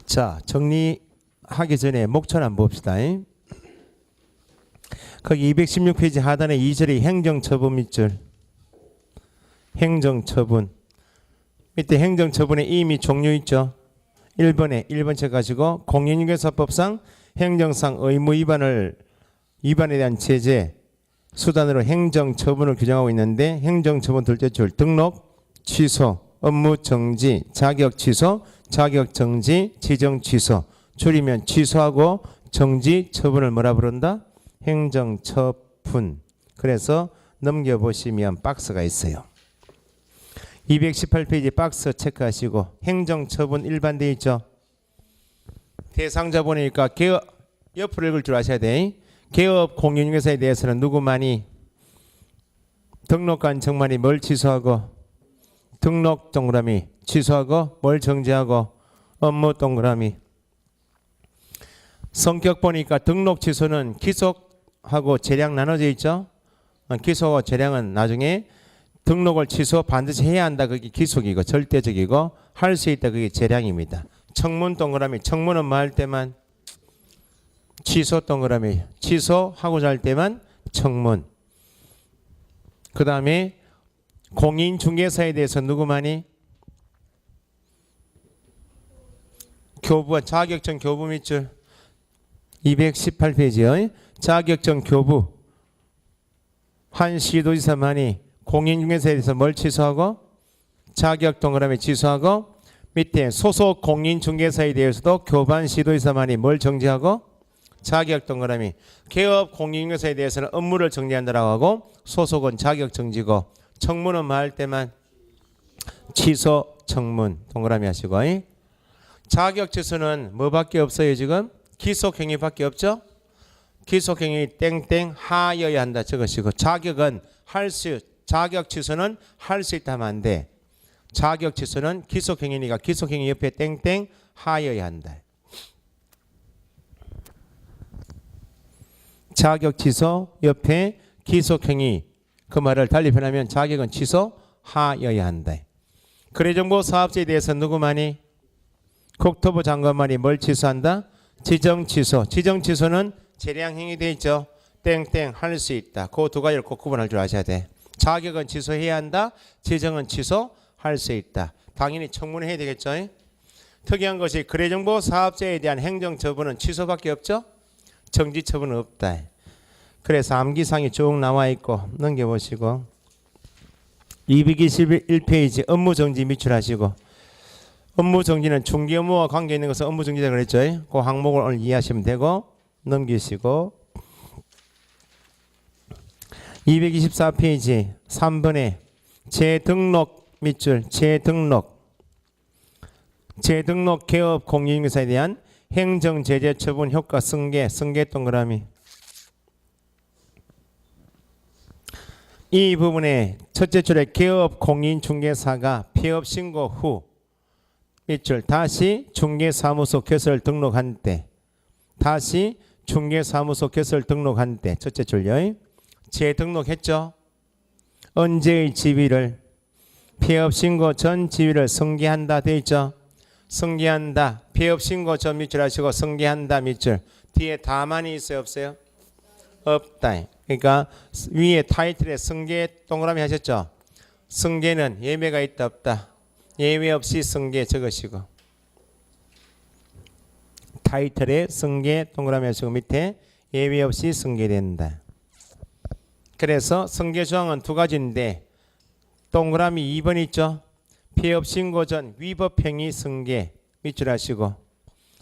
자, 정리하기 전에 목차를 한번 봅시다. 거기 216페이지 하단에 2절에 행정처분 밑줄. 행정처분. 밑에 행정처분에 이미 종류 있죠. 1번에 1번 책 가지고 공인중개사법상 행정상 의무 위반에 대한 제재 수단으로 행정처분을 규정하고 있는데 행정처분 둘째 줄 등록, 취소, 업무 정지, 자격 취소, 자격 정지, 지정 취소. 줄이면 취소하고 정지 처분을 뭐라 부른다? 행정처분. 그래서 넘겨보시면 박스가 있어요. 218페이지 박스 체크하시고 행정처분 일반 되어 있죠. 대상자 보내니까 개업 옆으로 읽을 줄 아셔야 돼. 개업 공인중개사에 대해서는 누구만이 등록한 정만이 뭘 취소하고 등록 동그라미 취소하고 뭘 정지하고 업무 동그라미. 성격 보니까 등록 취소는 기속하고 재량 나눠져 있죠. 기속하고 재량은 나중에 등록을 취소 반드시 해야 한다. 그게 기속이고 절대적이고 할 수 있다. 그게 재량입니다. 청문 동그라미 청문은 뭐 할 때만 취소 동그라미 취소하고자 할 때만 청문. 그 다음에 공인중개사에 대해서 누구만이 교부와 자격증 교부 밑줄 218페이지요. 자격증 교부 한 시도지사만이 공인중개사에 대해서 뭘 취소하고 자격 동그라미 취소하고 밑에 소속 공인중개사에 대해서도 교반 시도지사만이 뭘 정지하고 자격 동그라미. 개업 공인중개사에 대해서는 업무를 정지한다라고 하고 소속은 자격 정지고 청문은 뭐 할 때만 취소 청문 동그라미 하시고. 자격 취소는 뭐밖에 없어요. 지금 기속행위밖에 없죠. 기속행위 땡땡 하여야 한다 적으시고 자격은 자격 취소는 할 수 있다 하면 안 돼. 자격 취소는 기속행위니까 기속행위 옆에 땡땡 하여야 한다. 자격 취소 옆에 기속행위 그 말을 달리 표현하면 자격은 취소하여야 한다. 거래정보 사업자에 대해서 누구만이 국토부 장관만이 뭘 취소한다? 지정 취소. 지정 취소는 재량행위 되어 있죠. 땡땡 할 수 있다. 그 두 가지를 꼭 구분할 줄 아셔야 돼. 자격은 취소해야 한다. 지정은 취소할 수 있다. 당연히 청문해야 되겠죠. 특이한 것이 거래정보 사업자에 대한 행정처분은 취소밖에 없죠. 정지처분은 없다. 그래서 암기상이 쭉 나와 있고 넘겨보시고 221페이지 업무정지 밑줄하시고 업무정지는 중개 업무와 관계 있는 것은 업무정지라고 그랬죠. 그 항목을 오늘 이해하시면 되고 넘기시고 224페이지 3번에 재등록 밑줄 재등록 개업 공인중개사에 대한 행정제재 처분 효과 승계 동그라미. 이 부분에 첫째 줄에 개업 공인중개사가 폐업 신고 후 밑줄 다시 중개사무소 개설 등록한 때 다시 중개사무소 개설 등록한 때 첫째 줄요. 재등록했죠. 언제의 지위를 폐업 신고 전 지위를 승계한다 되어 있죠. 승계한다. 폐업 신고 전 밑줄 하시고 승계한다 밑줄. 뒤에 다만이 있어요 없어요? 없다. 그러니까 위에 타이틀에 승계 동그라미 하셨죠. 승계는 예외가 있다 없다. 예외 없이 승계 적으시고 타이틀에 승계 동그라미 하시고 밑에 예외 없이 승계된다. 그래서 승계 조항은 두 가지인데 동그라미 2번 있죠. 폐업 신고 전 위법행위 승계 밑줄 하시고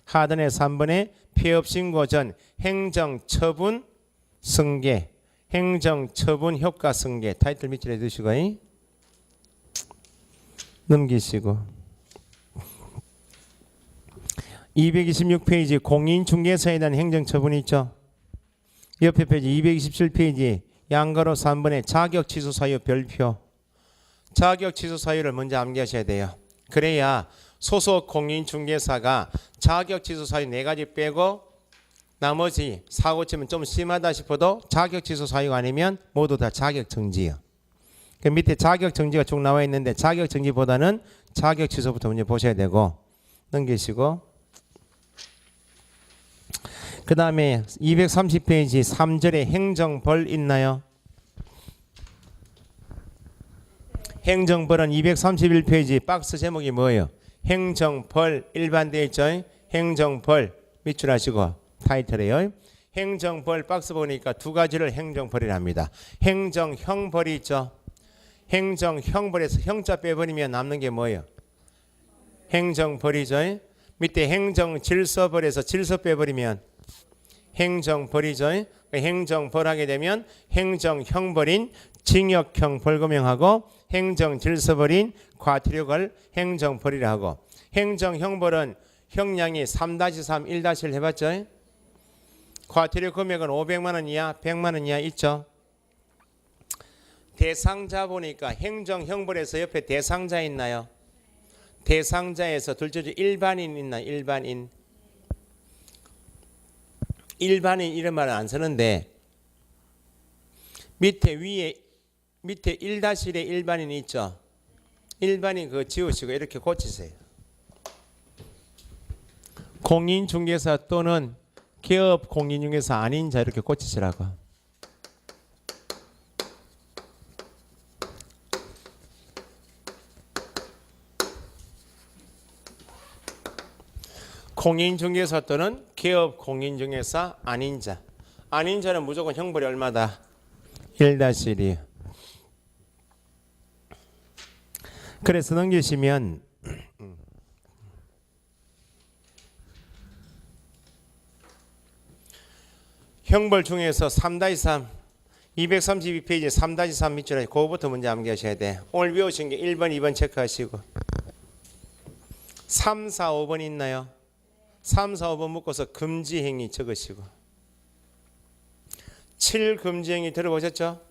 하단에 3번에 폐업 신고 전 행정처분 승계 행정처분 효과 승계 타이틀 밑줄에 두시고 넘기시고 226페이지 공인중개사에 대한 행정처분이 있죠. 옆에 페이지 227페이지 양가로 3번에 자격 취소 사유 별표. 자격 취소 사유를 먼저 암기하셔야 돼요. 그래야 소속 공인중개사가 자격 취소 사유 4가지 빼고 나머지 사고 치면 좀 심하다 싶어도 자격 취소 사유가 아니면 모두 다 자격 정지예요. 그 밑에 자격 정지가 쭉 나와 있는데 자격 정지보다는 자격 취소부터 먼저 보셔야 되고 넘기시고 그 다음에 230페이지 3절에 행정벌 있나요? 행정벌은 231페이지 박스 제목이 뭐예요? 행정벌 일반되어 있죠? 행정벌 밑줄 하시고 타이틀이에요. 행정벌 박스 보니까 두 가지를 행정벌이랍니다. 행정형벌이 있죠? 행정형벌에서 형자 빼버리면 남는 게 뭐예요? 행정벌이죠? 밑에 행정질서벌에서 질서 빼버리면 행정벌이죠. 행정벌 하게 되면 행정형벌인 징역형 벌금형하고 행정질서벌인 과태료걸 행정벌이라 하고, 행정형벌은 형량이 3-3, 1-1 해봤죠. 과태료 금액은 500만 원 이하, 100만 원 이하 있죠. 대상자 보니까 행정형벌에서 옆에 대상자 있나요? 대상자에서 둘째 줄 일반인 있나? 일반인. 일반인 이런 말은 안 쓰는데 밑에 1-1에 일반인이 있죠. 일반인 그거 지우시고 이렇게 고치세요. 공인중개사 또는 기업 공인중개사 아닌 자 이렇게 고치시라고. 공인중개사 또는 기업 공인중개사 아닌 자. 아닌 자는 무조건 형벌이 얼마다? 1-1이에요. 그래서 넘기시면 형벌 중에서 3-3 232페이지 3-3 밑줄에 그거부터 먼저 암기하셔야 돼. 오늘 배우신 게 1번 2번 체크하시고 3, 4, 5번 있나요? 3, 4, 5번 묶어서 금지행위 적으시고 7 금지행위 들어보셨죠?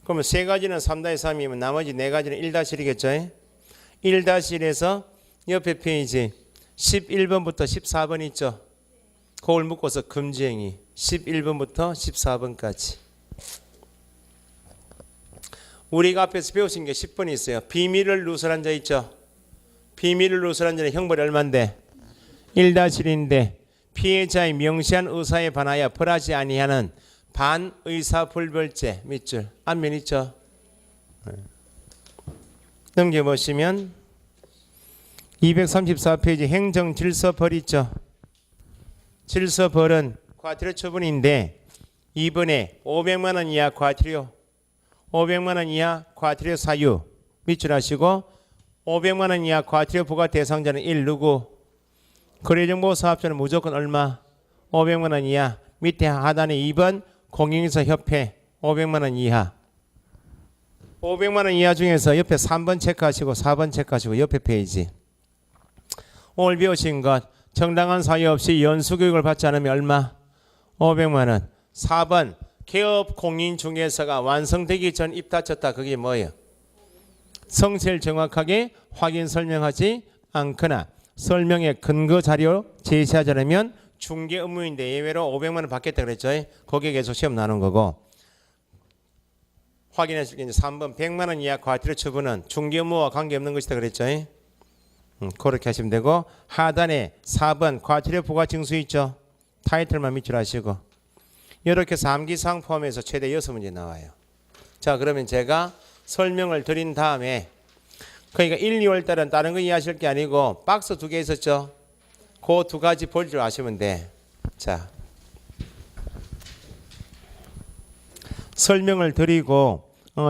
그러면 세 가지는 3-3이면 나머지 네 가지는 1-1이겠죠? 1-1에서 옆에 페이지 11번부터 14번 있죠? 그걸 묶어서 금지행위 11번부터 14번까지. 우리가 앞에서 배우신 게 10번 있어요. 비밀을 누설한 자 있죠? 비밀을 누설한 자는 형벌이 얼만데? 1-1인데 피해자의 명시한 의사에 반하여 벌하지 아니하는 반의사불벌죄 밑줄 앞면 있죠? 넘겨보시면 234페이지 행정질서벌 있죠? 질서벌은 과태료 처분인데 2번에 500만 원 이하 과태료 500만 원 이하 과태료 사유 밑줄 하시고 500만 원 이하 과태료 부과 대상자는 1 누구? 거래정보사업자는 무조건 얼마? 500만 원 이하. 밑에 하단에 2번 공인중개사협회 500만 원 이하. 500만 원 이하 중에서 옆에 3번 체크하시고 4번 체크하시고 옆에 페이지. 오늘 배우신 것 정당한 사유 없이 연수교육을 받지 않으면 얼마? 500만 원. 4번 개업 공인중개사가 완성되기 전 입다쳤다. 그게 뭐예요? 성질 정확하게 확인 설명하지 않거나 설명의 근거 자료 제시하지 않으면 중개 의무인데 예외로 500만 원 받겠다 그랬죠. 거기에 계속 시험 나눈 거고, 확인했을 때 3번 100만 원 이하 과태료 처분은 중개 의무와 관계없는 것이다 그랬죠. 그렇게 하시면 되고, 하단에 4번 과태료 부과 징수 있죠. 타이틀만 밑줄 하시고 이렇게 3기사항 포함해서 최대 6문제 나와요. 자, 그러면 제가 설명을 드린 다음에, 그러니까 1, 2월 달은 다른 거 이해하실 게 아니고 박스 2개 있었죠. 그 두 가지 볼 줄 아시면 돼. 자, 설명을 드리고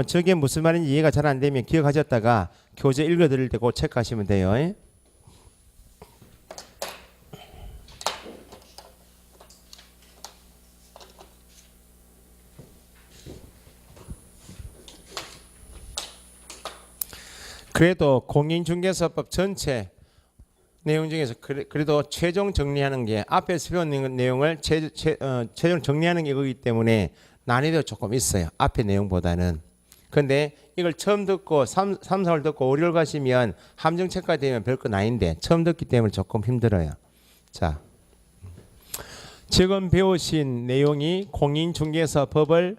저게 무슨 말인지 이해가 잘 안 되면 기억하셨다가 교재 읽어드릴 때 그거 체크하시면 돼요. 그래도 공인중개사법 전체 내용 중에서 그래도 최종 정리하는 게 앞에서 배운 내용을 최종 정리하는 게 거기 때문에 난이도 조금 있어요. 앞의 내용보다는. 근데 이걸 처음 듣고 3, 4월 듣고 5, 6월 가시면 함정 체크가 되면 별건 아닌데 처음 듣기 때문에 조금 힘들어요. 자, 지금 배우신 내용이 공인중개사법을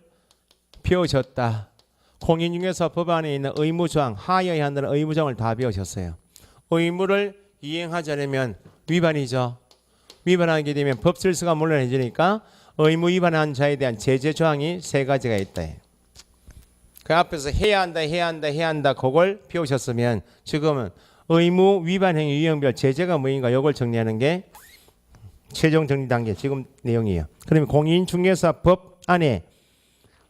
배우셨다. 공인중개사법 안에 있는 의무조항, 하여야 한다는 의무조항을 다 배우셨어요. 의무를 이행하지 않으면 위반이죠. 위반하게 되면 법 질서가 물러해지니까 의무 위반한 자에 대한 제재 조항이 세 가지가 있다. 그 앞에서 해야 한다 그걸 배우셨으면 지금은 의무 위반 행위 유형별 제재가 뭐인가 이걸 정리하는 게 최종 정리 단계 지금 내용이에요. 그러면 공인중개사법 안에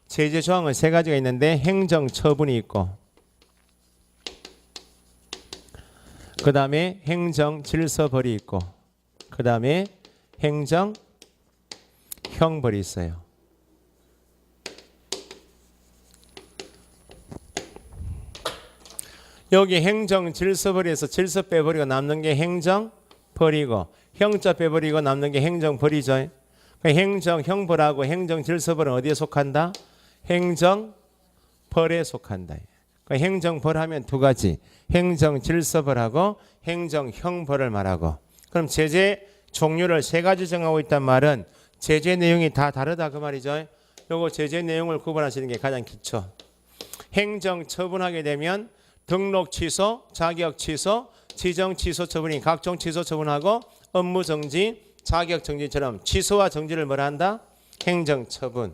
제재 조항은 세 가지가 있는데 행정 처분이 있고 그 다음에 행정 질서벌이 있고 그 다음에 행정 형벌이 있어요. 여기 행정 질서벌이에서 질서 빼버리고 남는 게 행정벌이고 형자 빼버리고 남는 게 행정벌이죠. 행정 형벌하고 행정 질서벌은 어디에 속한다? 행정벌에 속한다. 행정벌 하면 두 가지. 행정 질서벌하고 행정 형벌을 말하고. 그럼 제재 종류를 세 가지 정하고 있단 말은 제재 내용이 다 다르다 그 말이죠. 요거 제재 내용을 구분하시는 게 가장 기초. 행정 처분하게 되면 등록 취소, 자격 취소, 지정 취소 처분이 각종 취소 처분하고 업무 정지, 자격 정지처럼 취소와 정지를 뭐라 한다? 행정 처분.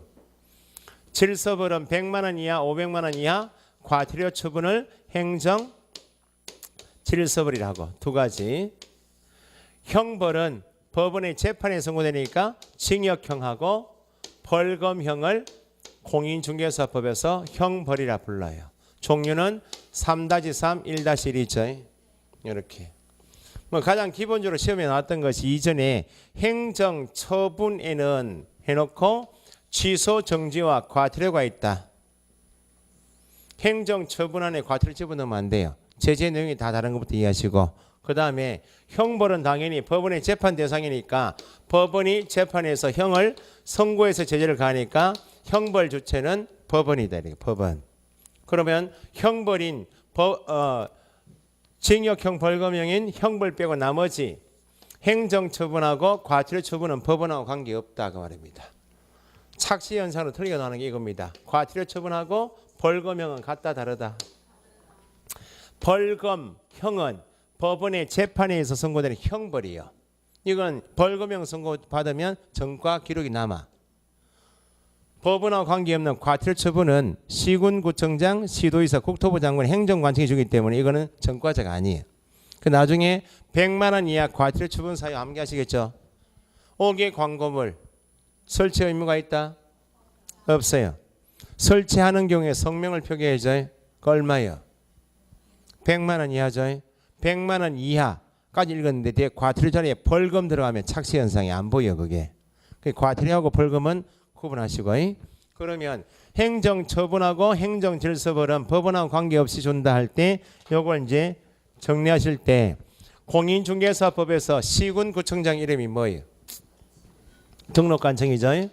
질서벌은 100만 원 이하, 500만 원 이하 과태료 처분을 행정 질서벌이라고 두 가지. 형벌은 법원의 재판에 선고되니까 징역형하고 벌금형을 공인중개사법에서 형벌이라 불러요. 종류는 3-3, 1-1이죠. 이렇게. 뭐 가장 기본적으로 시험에 나왔던 것이 이전에 행정처분에는 해놓고 취소 정지와 과태료가 있다. 행정처분 안에 과태료 집어넣으면 안 돼요. 제재 내용이 다 다른 것부터 이해하시고 그 다음에 형벌은 당연히 법원의 재판 대상이니까 법원이 재판에서 형을 선고해서 제재를 가하니까 형벌 주체는 법원이다. 법원. 그러면 형벌인 징역형 벌금형인 형벌 빼고 나머지 행정처분하고 과태료 처분은 법원하고 관계없다 그 말입니다. 착시 현상으로 틀리게 나오는 게 이겁니다. 과태료 처분하고 벌금형은 같다 다르다. 벌금형은 법원의 재판에서 선고되는 형벌이요. 이건 벌금형 선고 받으면 전과 기록이 남아. 법원하고 관계없는 과태료 처분은 시군구청장, 시도의사, 국토부 장관의 행정관청이 주기 때문에 이거는 전과자가 아니에요. 그 나중에 100만 원 이하 과태료 처분 사유 암기하시겠죠? 5개 광고물 설치 의무가 있다? 없어요. 설치하는 경우에 성명을 표기해줘요. 그 얼마요? 100만 원 이하죠. 100만 원 이하까지 읽었는데 뒤에 과태료 자리에 벌금 들어가면 착시 현상이 안 보여 그게. 과태료하고 벌금은 구분하시고. 그러면 행정처분하고 행정질서벌은 법원하고 관계없이 준다 할 때 요걸 이제 정리하실 때 공인중개사법에서 시군구청장 이름이 뭐예요? 등록관청이죠.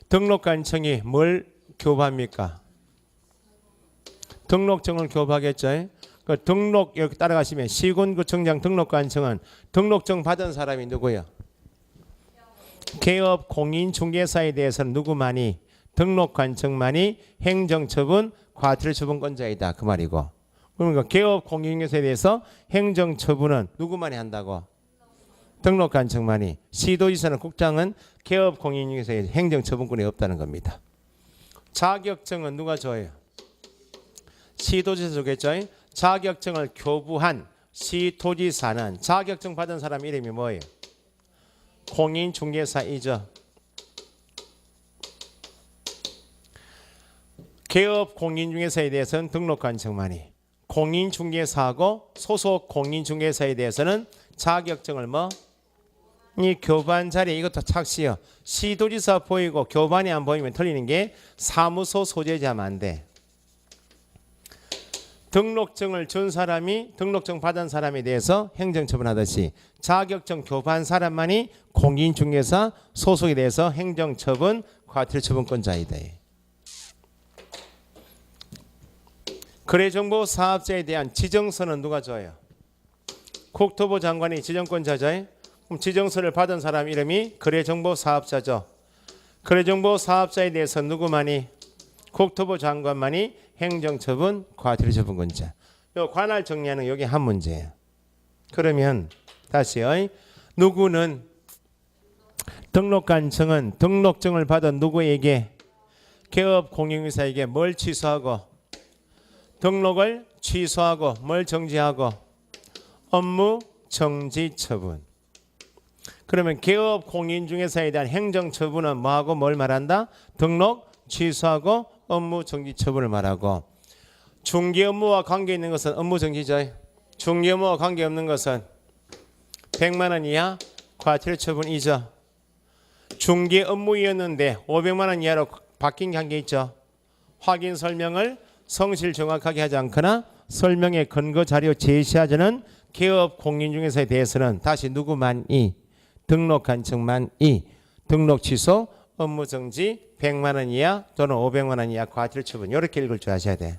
등록관청이 뭘 교부합니까? 등록증을 교부하겠죠. 그 등록 여기 따라가시면 시군구청장 등록관청은 등록증 받은 사람이 누구예요? 개업 공인중개사에 대해서는 누구만이? 등록관청만이 행정처분, 과태료 처분권자이다 그 말이고. 그러니까 개업 공인중개사에 대해서 행정처분은 누구만이 한다고? 등록관청만이. 시도지사는 국장은 개업 공인중개사에 행정처분권이 없다는 겁니다. 자격증은 누가 줘요? 시도지사 주겠죠. 자격증을 교부한 시도지사는 자격증 받은 사람 이름이 뭐예요? 공인중개사이죠. 개업 공인중개사에 대해서는 등록관청만이. 공인중개사하고 소속 공인중개사에 대해서는 자격증을 이 교반 자리 이것도 착시요. 시도지사 보이고 교반이 안 보이면 틀리는 게 사무소 소재자면 안 돼. 등록증을 준 사람이 등록증 받은 사람에 대해서 행정처분하듯이 자격증 교부한 사람만이 공인중개사 소속에 대해서 행정처분, 과태료 처분권자이다. 거래정보 사업자에 대한 지정서는 누가 줘요? 국토부 장관이 지정권자죠. 그럼 지정서를 받은 사람 이름이 거래정보 사업자죠. 거래정보 사업자에 대해서 누구만이? 국토부 장관만이 행정처분, 과태료 처분권자. 요 관할 정리하는 여기 한 문제예요. 그러면 다시요. 누구는 등록관청은 등록증을 받은 누구에게? 개업 공인중개사에게 뭘 취소하고? 등록을 취소하고 뭘 정지하고? 업무 정지 처분. 그러면 개업 공인중개사에 대한 행정처분은 뭐하고 뭘 말한다? 등록 취소하고 업무 정지 처분을 말하고, 중개 업무와 관계 있는 것은 업무 정지죠. 중개 업무와 관계 없는 것은 100만 원 이하 과태료 처분이죠. 중개 업무였는데 500만 원 이하로 바뀐 게 한 개 있죠. 확인 설명을 성실 정확하게 하지 않거나 설명의 근거 자료 제시하자는 개업 공인중개사에 대해서는 다시 누구만이? 등록관청만이 등록 취소, 업무 정지, 100만 원 이하 또는 500만 원 이하 과태료 처분. 이렇게 읽을 줄 아셔야 돼.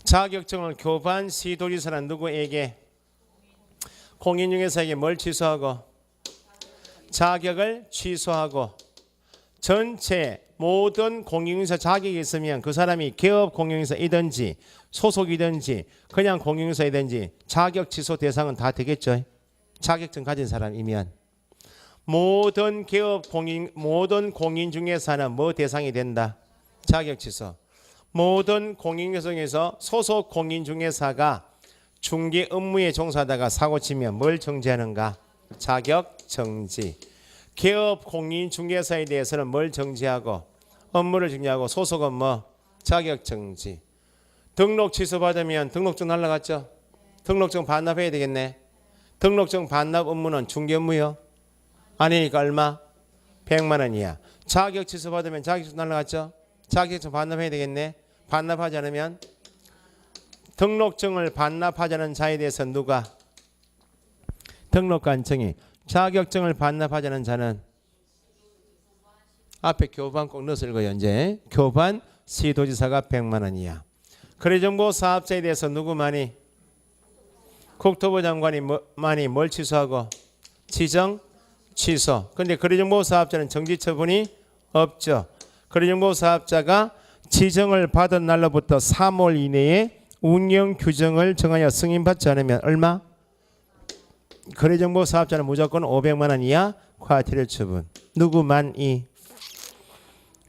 자격증을 교부한 시도지사는 누구에게? 공인중개사에게 뭘 취소하고? 자격을 취소하고. 전체 모든 공인중개사 자격이 있으면 그 사람이 개업 공인중개사이든지 소속이든지 그냥 공인중개사이든지 자격 취소 대상은 다 되겠죠. 자격증 가진 사람이면. 모든 공인중개사는 뭐 대상이 된다? 자격 취소. 모든 공인중개사에서 소속 공인중개사가 중개 업무에 종사하다가 사고 치면 뭘 정지하는가? 자격 정지. 개업 공인중개사에 대해서는 뭘 정지하고? 업무를 정지하고. 소속은 뭐? 자격 정지. 등록 취소 받으면 등록증 날라갔죠? 등록증 반납해야 되겠네. 등록증 반납 업무는 중개 업무요? 아니니까 얼마? 100만 원 이하. 자격 취소 받으면 자격증 날라갔죠? 자격증 반납해야 되겠네. 반납하지 않으면 등록증을 반납하자는 자에 대해서 누가? 등록관청이. 자격증을 반납하자는 자는 앞에 교반 꼭 넣어서 읽어요. 이제 교반 시도지사가 100만 원 이하. 거래정보 사업자에 대해서 누구만이? 국토부 장관이 많이 뭘 취소하고? 지정 취소. 근데 거래정보 사업자는 정지 처분이 없죠. 거래정보 사업자가 지정을 받은 날로부터 3월 이내에 운영 규정을 정하여 승인받지 않으면 얼마? 거래정보 사업자는 무조건 500만 원 이하 과태료 처분. 누구만이?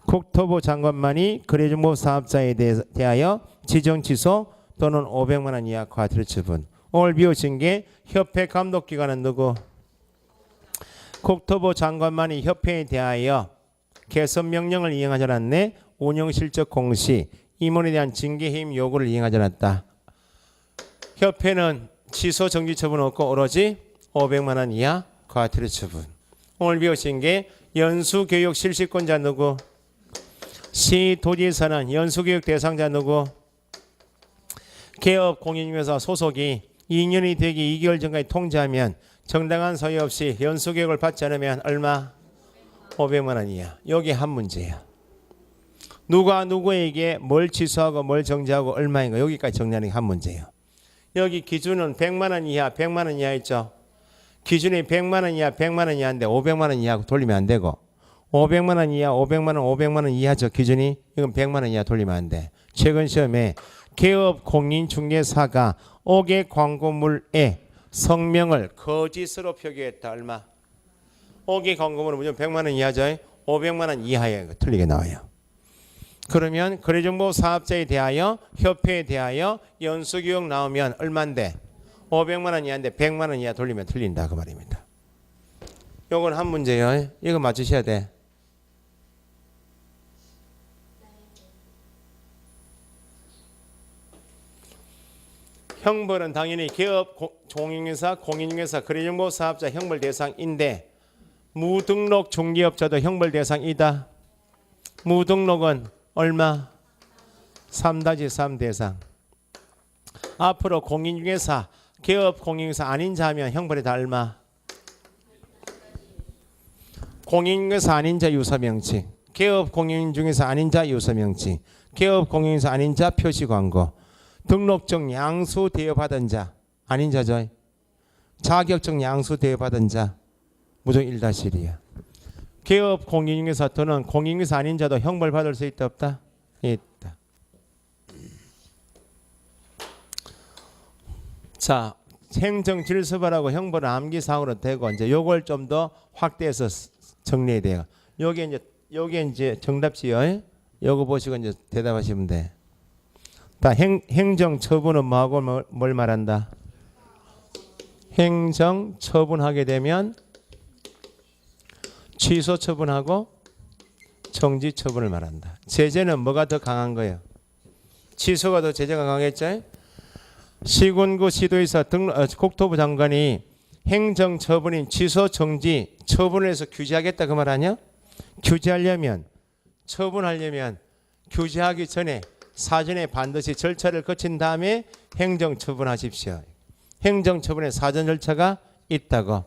국토부 장관만이 거래정보 사업자에 대하여 지정 취소 또는 500만 원 이하 과태료 처분. 오늘 비워진 게 협회 감독기관은 누구? 국토부 장관만이 협회에 대하여 개선 명령을 이행하지 않았네. 운영실적 공시, 임원에 대한 징계해임 요구를 이행하지 않았다. 협회는 취소 정지 처분 없고 오로지 500만 원 이하 과태료 처분. 오늘 비워진 게 연수교육 실시권자 누구? 시도지사는 연수교육 대상자 누구? 개업 공인중개사 소속이 2년이 되기 2개월 전까지 통지하면 정당한 서유 없이 연수교육을 받지 않으면 얼마? 500만 원 이하. 여기 한 문제야. 누가 누구에게 뭘 취소하고 뭘 정지하고 얼마인가 여기까지 정리하는 게 한 문제예요. 여기 기준은 100만 원 이하, 100만 원 이하 있죠. 기준이 100만 원 이하, 100만 원 이하인데 500만 원 이하 돌리면 안 되고 500만 원 이하, 500만 원, 500만 원 이하죠. 기준이. 이건 100만 원 이하 돌리면 안 돼. 최근 시험에 개업 공인중개사가 5개 광고물에 성명을 거짓으로 표기했다. 얼마? 5개 광고물은 무조건 100만 원 이하죠. 500만 원 이하에 틀리게 나와요. 그러면 거래정보 사업자에 대하여 협회에 대하여 연수교육 나오면 얼마인데? 500만 원 이하인데 100만 원 이하 돌리면 틀린다 그 말입니다. 요건 한 문제예요. 이거 맞추셔야 돼. 형벌은 당연히 개업 공인중개사, 공인중개사, 거래정보 사업자 형벌 대상인데 무등록 중개업자도 형벌 대상이다. 무등록은 얼마? 3-3 대상. 앞으로 공인중개사, 개업 공인중개사 아닌 자면 형벌이 다 얼마? 공인중개사 아닌 자 유서명칭, 개업 공인중개사 아닌 자 유서명칭, 개업 공인중개사 아닌 자 표시광고, 등록증 양수 대여받은 자 아닌 자죠. 자격증 양수 대여받은 자 무조건 1-1이야. 개업 공인중개사 또는 공인중개사 아닌 자도 형벌 받을 수 있다 없다? 있다. 자, 행정질서발하고 형벌은 암기사항으로 되고 이제 요걸 좀 더 확대해서 정리해야 돼요. 요게 이제 정답지요. 요거 보시고 이제 대답하시면 돼. 다 행정처분은 뭐하고 뭘 말한다? 행정처분하게 되면 취소처분하고 정지처분을 말한다. 제재는 뭐가 더 강한 거예요? 취소가 더 제재가 강했죠. 시군구 시도의사 국토부 장관이 행정처분인 취소 정지 처분을 해서 규제하겠다 그 말 아니야? 규제하려면 처분하려면 규제하기 전에 사전에 반드시 절차를 거친 다음에 행정처분하십시오. 행정처분에 사전 절차가 있다고.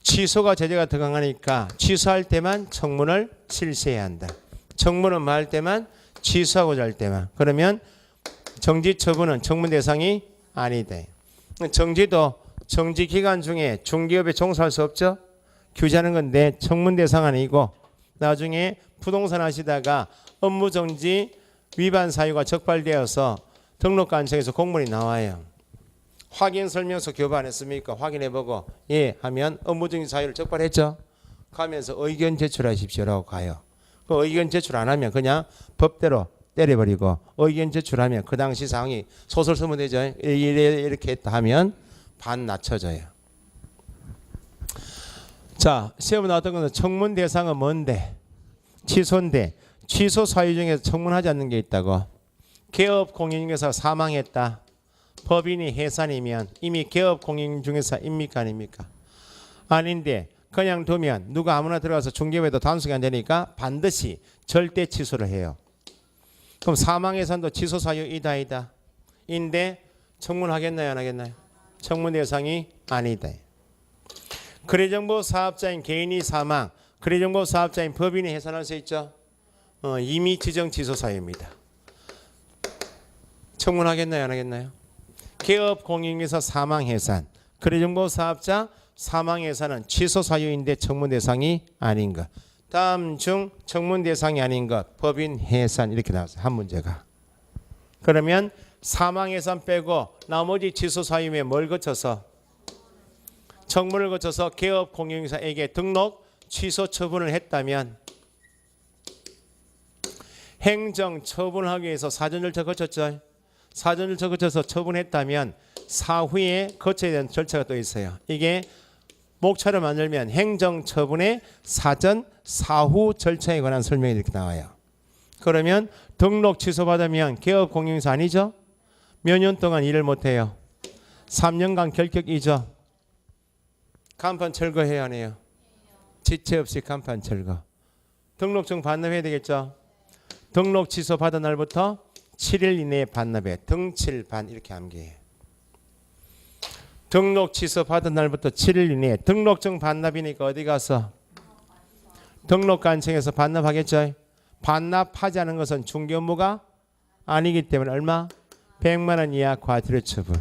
취소가 제재가 더 강하니까 취소할 때만 청문을 실시해야 한다. 청문은 뭐 할 때만? 취소하고자 할 때만. 그러면 정지처분은 청문 대상이 아니다. 정지도 정지 기간 중에 중기업에 종사할 수 없죠. 규제하는 건데 청문 대상 아니고 나중에 부동산 하시다가 업무정지 위반 사유가 적발되어서 등록관청에서 공문이 나와요. 확인설명서 교부 안 했습니까? 확인해보고 예 하면 업무정지 사유를 적발했죠. 가면서 의견 제출하십시오라고 가요. 그 의견 제출 안 하면 그냥 법대로 때려버리고 의견 제출하면 그 당시 상황이 소설 쓰면 되죠. 이렇게 했다 하면 반 낮춰져요. 자, 시험에 나왔던 것은 청문 대상은 뭔데? 취소인데 취소 사유 중에서 청문하지 않는 게 있다고. 개업 공인중개사가 사망했다. 법인이 해산이면 이미 개업 공인중개사입니까 아닙니까? 아닌데 그냥 두면 누가 아무나 들어가서 중개업에도 단속이 안 되니까 반드시 절대 취소를 해요. 그럼 사망해산도 취소 사유 이다. 인데 청문하겠나요 안 하겠나요? 청문 대상이 아니다. 거래정보 사업자인 개인이 사망, 거래정보 사업자인 법인이 해산할 수 있죠. 이미 지정 취소 사유입니다. 청문하겠나요 안 하겠나요? 개업 공인중개사 사망 해산, 거래정보 사업자 사망 해산은 취소 사유인데 청문 대상이 아닌 것. 다음 중 청문 대상이 아닌 것, 법인 해산 이렇게 나왔어요. 한 문제가. 그러면 사망 해산 빼고 나머지 취소 사유에 뭘 거쳐서 청문을 거쳐서 개업 공인중개사에게 등록 취소 처분을 했다면 행정 처분하기 위해서 사전 절차 거쳤죠. 사전 절차 거쳐서 처분했다면 사후에 거쳐야 되는 절차가 또 있어요. 이게 목차를 만들면 행정처분의 사전 사후 절차에 관한 설명이 이렇게 나와요. 그러면 등록 취소받으면 개업 공인중개사 아니죠? 몇 년 동안 일을 못해요? 3년간 결격이죠? 간판 철거해야 하네요. 지체 없이 간판 철거. 등록증 반납해야 되겠죠? 등록 취소받은 날부터 7일 이내에 반납해. 등칠반 이렇게 암기해요. 등록 취소받은 날부터 7일 이내에 등록증 반납이니까 어디 가서 등록관청에서 반납하겠죠. 반납하지 않은 것은 중개업무가 아니기 때문에 얼마? 100만 원 이하 과태료 처분.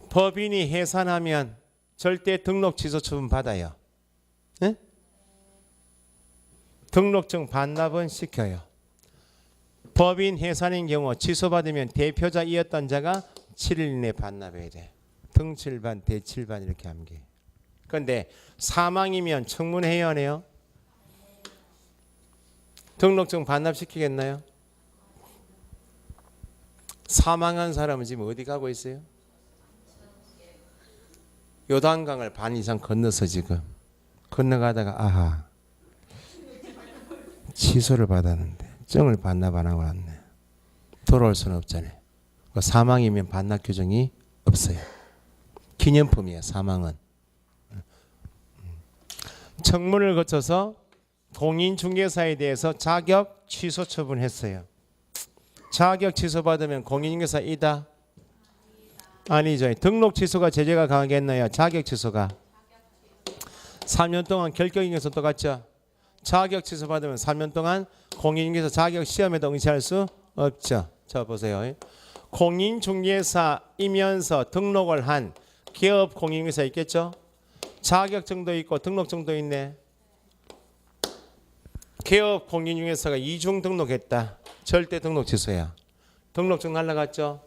법인이 해산하면 절대 등록 취소 처분 받아요. 네? 등록증 반납은 시켜요. 법인 해산인 경우 취소받으면 대표자이었던 자가 7일 이내에 반납해야 돼. 등칠반, 대칠반 이렇게 암기. 그런데 사망이면 청문해야 하네요. 등록증 반납시키겠나요? 사망한 사람은 지금 어디 가고 있어요? 요단강을 반 이상 건너서 지금 건너가다가 아하 취소를 받았는데 증을 반납 안 하고 왔네. 돌아올 수는 없잖아요. 사망이면 반납 규정이 없어요. 기념품이에요. 사망은. 청문을 거쳐서 공인중개사에 대해서 자격 취소 처분했어요. 자격 취소 받으면 공인중개사이다? 아니죠. 등록 취소가 제재가 강하겠나요? 자격 취소가 3년 동안 결격인에서 똑같죠. 자격 취소 받으면 3년 동안 공인중개사 자격 시험에도 응시할 수 없죠. 자 보세요. 공인중개사이면서 등록을 한 기업 공인중개사 있겠죠? 자격증도 있고 등록증도 있네. 기업 공인중개사가 이중 등록했다. 절대 등록 취소야. 등록증 날라갔죠?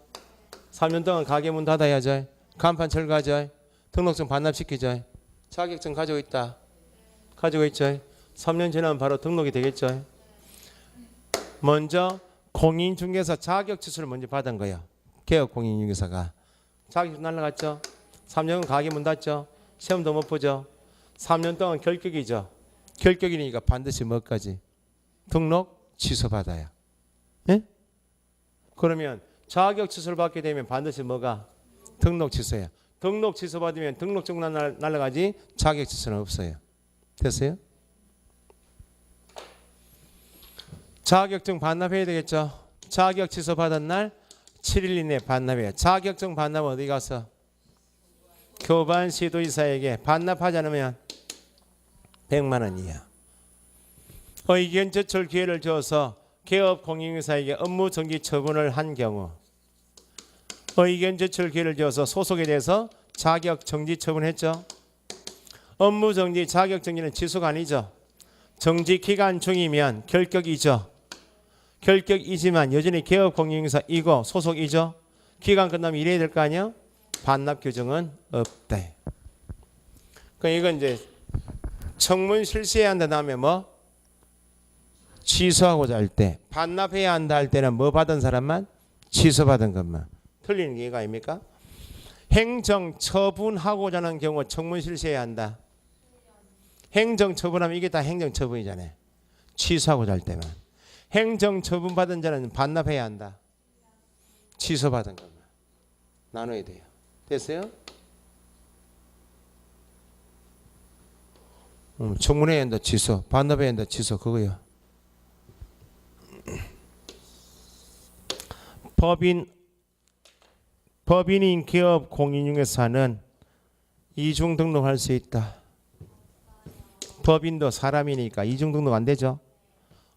3년 동안 가게 문 닫아야죠. 간판 철거하죠. 등록증 반납시키죠. 자격증 가지고 있다. 가지고 있죠. 3년 지나면 바로 등록이 되겠죠. 먼저 공인중개사 자격지수를 먼저 받은 거예요. 개업 공인중개사가. 자격증 날라갔죠. 3년은 가게 문 닫죠. 시험도 못 보죠. 3년 동안 결격이죠. 결격이니까 반드시 뭐까지? 등록 취소받아요. 예? 그러면 자격 취소를 받게 되면 반드시 뭐가? 등록 취소야. 등록 취소 받으면 등록증만 날라가지 자격 취소는 없어요. 됐어요? 자격증 반납해야 되겠죠. 자격 취소 받은 날 7일 이내에 반납해요. 자격증 반납 어디 가서? 교반 시도지사에게 반납하지 않으면 100만 원 이하. 의견 제출 기회를 줘서 개업 공인중개사에게 업무 정지 처분을 한 경우, 의견 제출 기회를 줘서 소속에 대해서 자격 정지 처분했죠. 업무 정지, 자격 정지는 취소가 아니죠. 정지 기간 중이면 결격이죠. 결격이지만 여전히 개업 공인중개사이고 소속이죠. 기간 끝나면 이래야 될 거 아니에요? 반납 규정은 없다. 그러니까 이건 이제 청문 실시해야 한다 다음에 뭐? 취소하고자 할 때, 반납해야 한다 할 때는 뭐 받은 사람만? 취소받은 것만. 틀리는 게 이거 아닙니까? 행정 처분하고자 하는 경우 청문 실시해야 한다. 행정 처분하면 이게 다 행정 처분이잖아요. 취소하고자 할 때만. 행정 처분 받은 자는 반납해야 한다. 취소받은 것만. 나눠야 돼요. 됐어요? 청문회에 한다 취소, 반납해야 한다 취소, 그거요. 법인인 기업 공인중개사는 이중 등록할 수 있다. 법인도 사람이니까 이중 등록 안 되죠.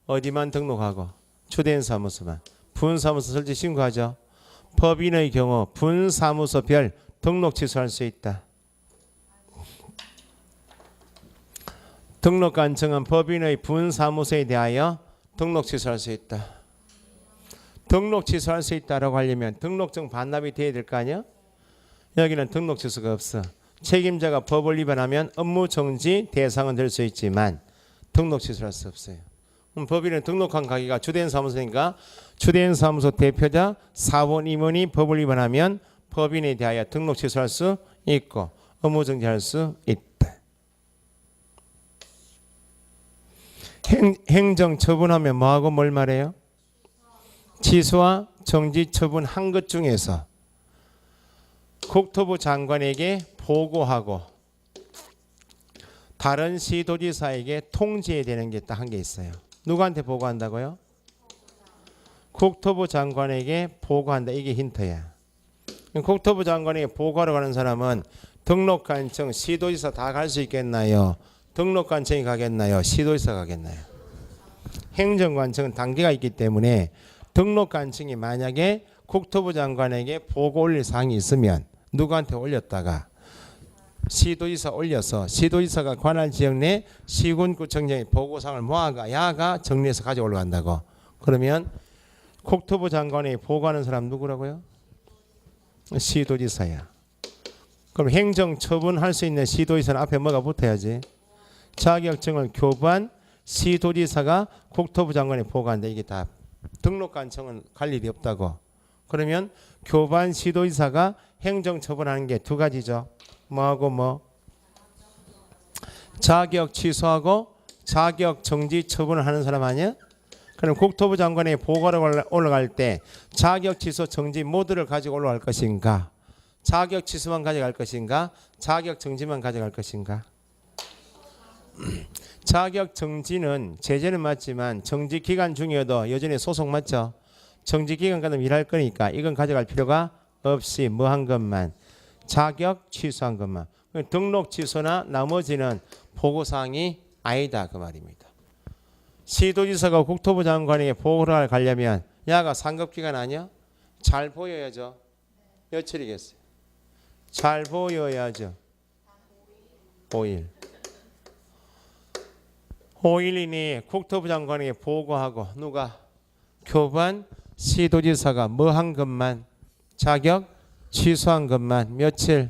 어디만 등록하고? 주된 사무소만. 분사무소 설치 신고하죠. 법인의 경우 분사무소별 등록 취소할 수 있다. 등록 간청은 법인의 분사무소에 대하여 등록 취소할 수 있다. 등록 취소할 수 있다라고 하려면 등록증 반납이 돼야 될 거 아니야? 여기는 등록 취소가 없어. 책임자가 법을 위반하면 업무 정지 대상은 될 수 있지만 등록 취소할 수 없어요. 법인은 등록한 가게가 주된 사무소니까 주된 사무소 대표자 사원 임원이 법을 위반하면 법인에 대하여 등록 취소할 수 있고 업무 정지할 수 있다. 행정 처분하면 뭐하고 뭘 말해요? 취소와 정지 처분한 것 중에서 국토부 장관에게 보고하고 다른 시도지사에게 통지해야 되는 게 딱 한 게 있어요. 누구한테 보고한다고요? 국토부 장관에게 보고한다. 이게 힌트야. 국토부 장관에게 보고하러 가는 사람은 등록관청 시도지사 다 갈 수 있겠나요? 등록관청이 가겠나요? 시도지사 가겠나요? 행정관청은 단계가 있기 때문에 등록관청이 만약에 국토부 장관에게 보고 올릴 사항이 있으면 누구한테 올렸다가 시도지사 올려서 시도지사가 관할 지역 내 시군구청장의 보고사항을 모아가야가 정리해서 가지고 올라간다고. 그러면 국토부 장관에게 보고하는 사람 누구라고요? 시도지사야. 그럼 행정 처분할 수 있는 시도지사는 앞에 뭐가 붙어야지? 자격증을 교부한 시도지사가 국토부 장관에 보고한다. 이게 다 등록관청은 갈 일이 없다고. 그러면 교부한 시도지사가 행정 처분하는 게 두 가지죠. 뭐하고 뭐? 자격 취소하고 자격 정지 처분을 하는 사람 아니야? 그럼 국토부 장관에 보고하러 올라갈 때 자격 취소 정지 모두를 가지고 올라갈 것인가? 자격 취소만 가져갈 것인가? 자격 정지만 가져갈 것인가? 자격 정지는 제재는 맞지만 정지 기간 중이어도 여전히 소속 맞죠? 정지 기간 가면 일할 거니까 이건 가져갈 필요가 없이 뭐 한 것만 자격 취소한 것만. 등록 취소나 나머지는 보고사항이 아니다 그 말입니다. 시도지사가 국토부 장관에게 보고를 가려면 야가 상급기간 아니야? 잘 보여야죠. 며칠이겠어요? 잘 보여야죠. 5일. 5일이니 국토부 장관에게 보고하고 누가? 교부한 시도지사가 뭐 한 것만? 자격 취소한 것만 며칠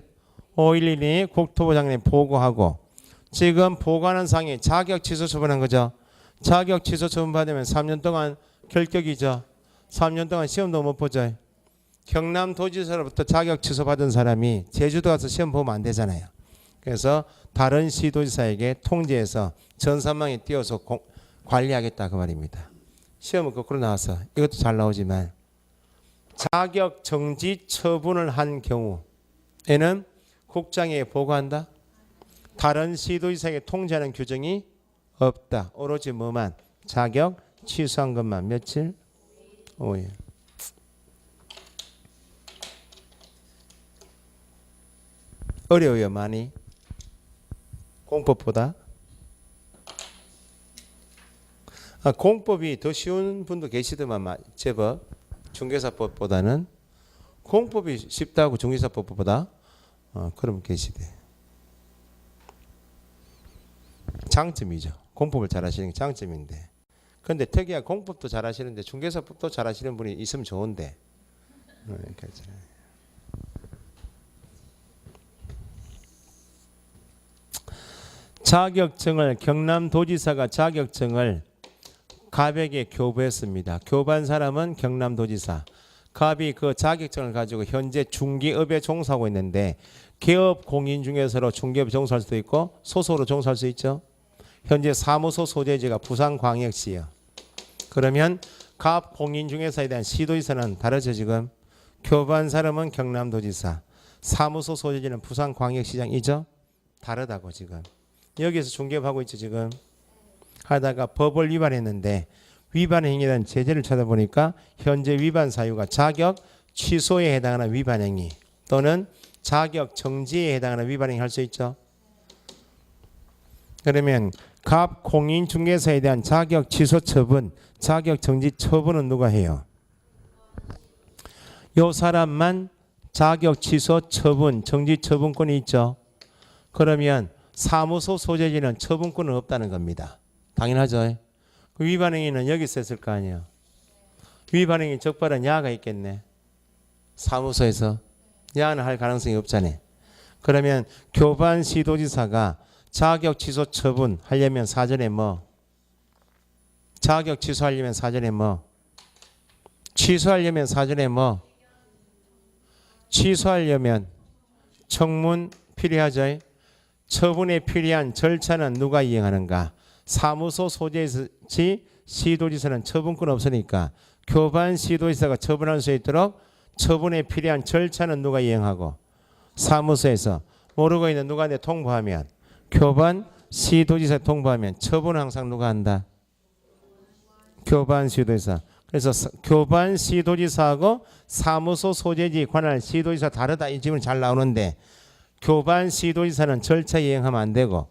5일 이내에 국토부 장관에 보고하고 지금 보고하는 상이 자격 취소 처분한 거죠. 자격 취소 처분 받으면 3년 동안 결격이죠. 3년 동안 시험도 못 보죠. 경남도지사로부터 자격 취소 받은 사람이 제주도 가서 시험 보면 안 되잖아요. 그래서 다른 시도지사에게 통지해서 전산망에 띄워서 관리하겠다 그 말입니다. 시험은 거꾸로 나와서 이것도 잘 나오지만 자격 정지 처분을 한 경우에는 국장에 보고한다. 다른 시도지사에게 통지하는 규정이 없다. 오로지 뭐만 자격 취소한 것만 며칠 5일. 어려워요 많이 공법보다. 공법이 더 쉬운 분도 계시더만 제법 중개사법보다는. 공법이 쉽다고 중개사법보다 그럼 계시대. 장점이죠. 공법을 잘하시는 게 장점인데. 그런데 특이한 공법도 잘하시는데 중개사법도 잘하시는 분이 있으면 좋은데. 자격증을 경남도지사가 자격증을 갑에게 교부했습니다. 교부한 사람은 경남도지사. 갑이 그 자격증을 가지고 현재 중개업에 종사하고 있는데 개업 공인 중에서로 중개업에 종사할 수도 있고 소속으로 종사할 수 있죠. 현재 사무소 소재지가 부산광역시요. 그러면 갑 공인 중개사에 대한 시도지사는 다르죠. 지금 교부한 사람은 경남도지사, 사무소 소재지는 부산광역시장이죠. 다르다고 지금. 여기서 중개업하고 있죠. 지금 하다가 법을 위반했는데 위반 행위에 대한 제재를 찾아보니까 현재 위반 사유가 자격 취소에 해당하는 위반 행위 또는 자격 정지에 해당하는 위반 행위 할 수 있죠. 그러면 갑 공인중개사에 대한 자격 취소 처분, 자격 정지 처분은 누가 해요? 요 사람만 자격 취소 처분, 정지 처분권이 있죠. 그러면 사무소 소재지는 처분권은 없다는 겁니다. 당연하죠. 그 위반행위는 여기서 했을 거 아니에요. 위반행위 적발한 야가 있겠네. 사무소에서. 야는 할 가능성이 없잖아요. 그러면 교반 시도지사가 자격 취소 처분 하려면 사전에 뭐? 자격 취소하려면 사전에 뭐? 취소하려면 사전에 뭐? 취소하려면 청문 필요하죠. 처분에 필요한 절차는 누가 이행하는가? 사무소 소재지 시도지사는 처분권 없으니까 교반 시도지사가 처분할 수 있도록 처분에 필요한 절차는 누가 이행하고 사무소에서 모르고 있는 누구한테 통보하면 교반 시도지사 통보하면 처분은 항상 누가 한다? 교반 시도지사. 그래서 교반 시도지사하고 사무소 소재지 관할 시도지사 다르다 이 질문이 잘 나오는데 교반 시도지사는 절차 이행하면 안 되고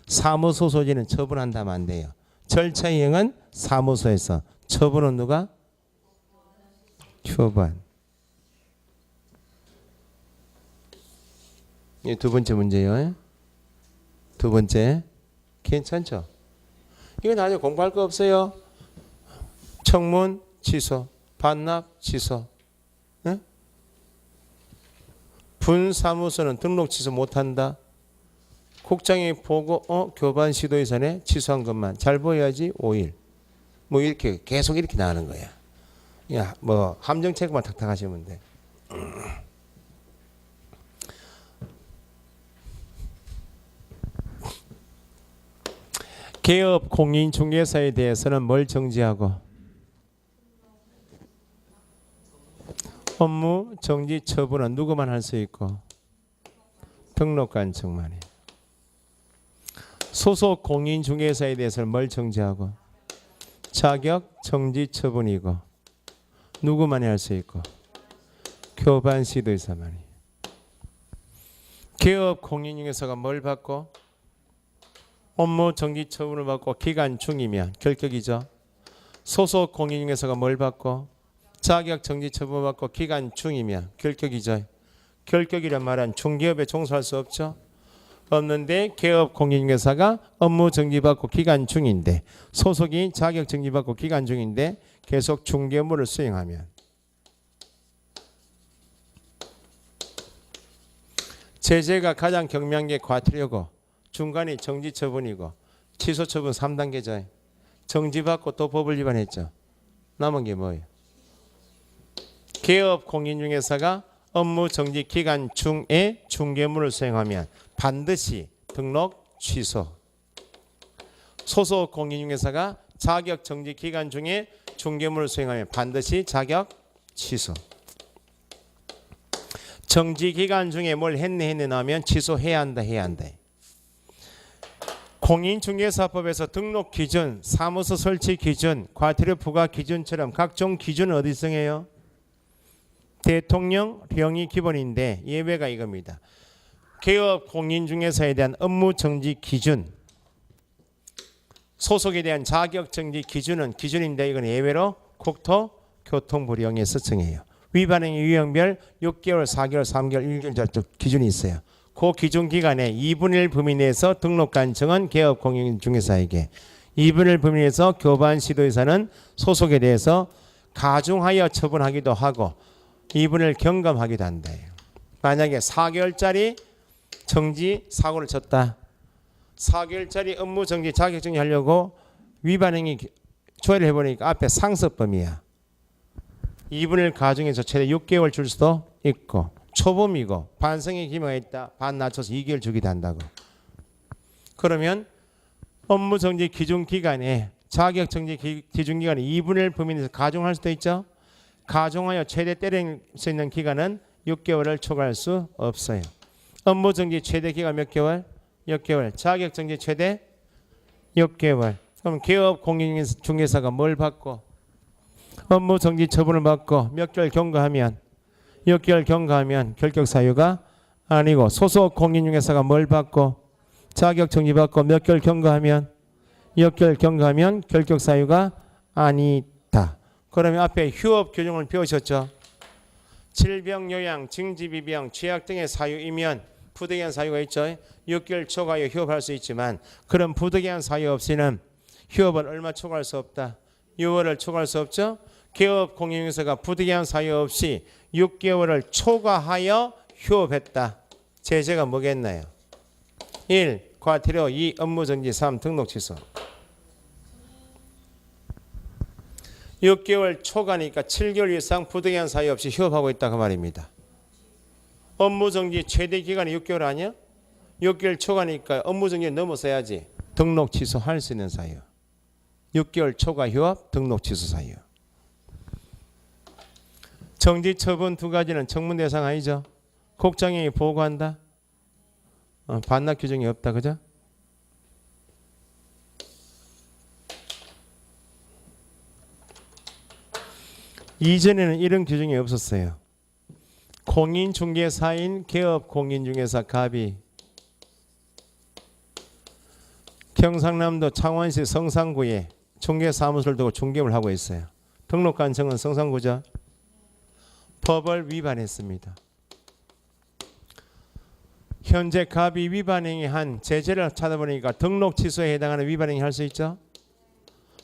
사무소 소재는 처분한다면 안 돼요. 절차 이행은 사무소에서 처분은 누가? 교반. 이 두 번째 문제요. 두 번째 괜찮죠? 이거 나중에 공부할 거 없어요. 청문 취소, 반납 취소. 네? 분사무소는 등록 취소 못한다. 국장이 보고 교반 시도의사네 취소한 것만 잘 보여야지 5일. 뭐 이렇게 계속 이렇게 나가는 거야. 야, 뭐 함정책만 탁탁 하시면 돼. 개업 공인중개사에 대해서는 뭘 정지하고? 업무 정지 처분은 누구만 할 수 있고? 등록관청만이. 소속 공인중개사에 대해서는 뭘 정지하고? 자격 정지 처분이고 누구만이 할 수 있고? 교반 시도의사만이. 개업 공인중개사가 뭘 받고? 업무 정지 처분을 받고 기간 중이면 결격이죠. 소속 공인중개사가 뭘 받고? 자격 정지 처분 받고 기간 중이면 결격이죠. 결격이란 말은 중개업에 종사할 수 없죠. 없는데 개업 공인중개사가 업무 정지받고 기간 중인데 소속이 자격 정지받고 기간 중인데 계속 중개업무를 수행하면 제재가 가장 경미한 게 과태료고 중간이 정지 처분이고 취소 처분 3단계죠. 정지받고 또 법을 위반했죠. 남은 게 뭐예요? 개업 공인중개사가 업무 정지 기간 중에 중개물을 수행하면 반드시 등록 취소. 소속 공인중개사가 자격 정지 기간 중에 중개물을 수행하면 반드시 자격 취소. 정지 기간 중에 뭘 했네 나면 취소해야 한다 해야 한다. 공인중개사법에서 등록 기준, 사무소 설치 기준, 과태료 부과 기준처럼 각종 기준은 어디 정해요? 대통령령이 기본인데 예외가 이겁니다. 개업 공인중개사에 대한 업무 정지 기준, 소속에 대한 자격 정지 기준은 기준인데 이건 예외로 국토교통부령에서 정해요. 위반 행위 유형별 6개월, 4개월, 3개월, 1개월 기준이 있어요. 그 기준 기간에 2분의 1 범위 내에서 등록 간청은 개업 공인중개사에게, 2분의 1 범위 내에서 교반 시도의사는 소속에 대해서 가중하여 처분하기도 하고 2분의 1 경감하기도 한다. 만약에 4개월짜리 정지 사고를 쳤다. 4개월짜리 업무 정지 자격 정지 하려고 위반 행위 조회를 해보니까 앞에 상습범이야. 2분의 1 가중해서 최대 6개월 줄 수도 있고 초범이고 반성의 기미가 있다. 반 낮춰서 2개월 주기도 한다고. 그러면 업무 정지 기준 기간에 자격 정지 기준 기간에 2분의 1 범위 내에서 가중할 수도 있죠. 가중하여 최대 때릴 수 있는 기간은 6개월을 초과할 수 없어요. 업무 정지 최대 기간 몇 개월? 6개월. 자격 정지 최대 6개월. 그럼 개업 공인중개사가 뭘 받고? 업무 정지 처분을 받고 몇 개월 경과하면 6개월 경과하면 결격 사유가 아니고, 소속 공인중개사가 뭘 받고 자격 정지 받고 몇 개월 경과하면 6개월 경과하면 결격 사유가 아니다. 그러면 앞에 휴업 규정을 배우셨죠? 질병, 요양, 징집이병, 취약 등의 사유이면 부득이한 사유가 있죠. 6개월 초과하여 휴업할 수 있지만 그런 부득이한 사유 없이는 휴업은 얼마 초과할 수 없다. 6월을 초과할 수 없죠. 개업 공인중개사가 부득이한 사유 없이 6개월을 초과하여 휴업했다. 제재가 뭐겠나요? 1. 과태료, 2. 업무정지, 3. 등록 취소. 6개월 초과니까 7개월 이상 부득이한 사유 없이 휴업하고 있다 그 말입니다. 업무정지 최대 기간이 6개월 아니야? 6개월 초과니까 업무정지 넘어서야지 등록 취소할 수 있는 사유. 6개월 초과 휴업, 등록 취소 사유. 정지 처분 두 가지는 청문 대상 아니죠. 국장이 보고한다. 반납 규정이 없다, 그죠? 이전에는 이런 규정이 없었어요. 공인중개사인 개업 공인중개사 갑이 경상남도 창원시 성산구에 중개사무소를 두고 중개업을 하고 있어요. 등록 간청은 성산구죠. 법을 위반했습니다. 현재 갑이 위반 행위한 제재를 찾아보니까 등록 취소에 해당하는 위반 행위 할 수 있죠.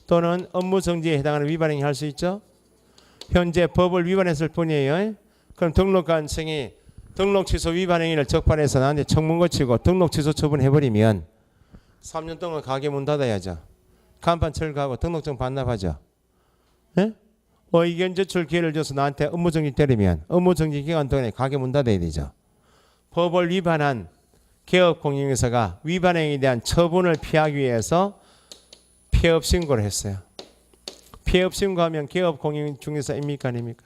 또는 업무 정지에 해당하는 위반 행위 할 수 있죠. 현재 법을 위반했을 뿐이에요. 그럼 등록 간청이 등록 취소 위반 행위를 적발해서 나한테 청문 거치고 등록 취소 처분해버리면 3년 동안 가게 문 닫아야죠. 간판 철거하고 등록증 반납하죠. 예? 의견 제출 기회를 줘서 나한테 업무정지 때리면 업무정지 기간 동안에 가게 문 닫아야 되죠. 법을 위반한 개업 공인중개사가 위반 행위에 대한 처분을 피하기 위해서 폐업 신고를 했어요. 폐업 신고하면 개업 공인중개사입니까 아닙니까?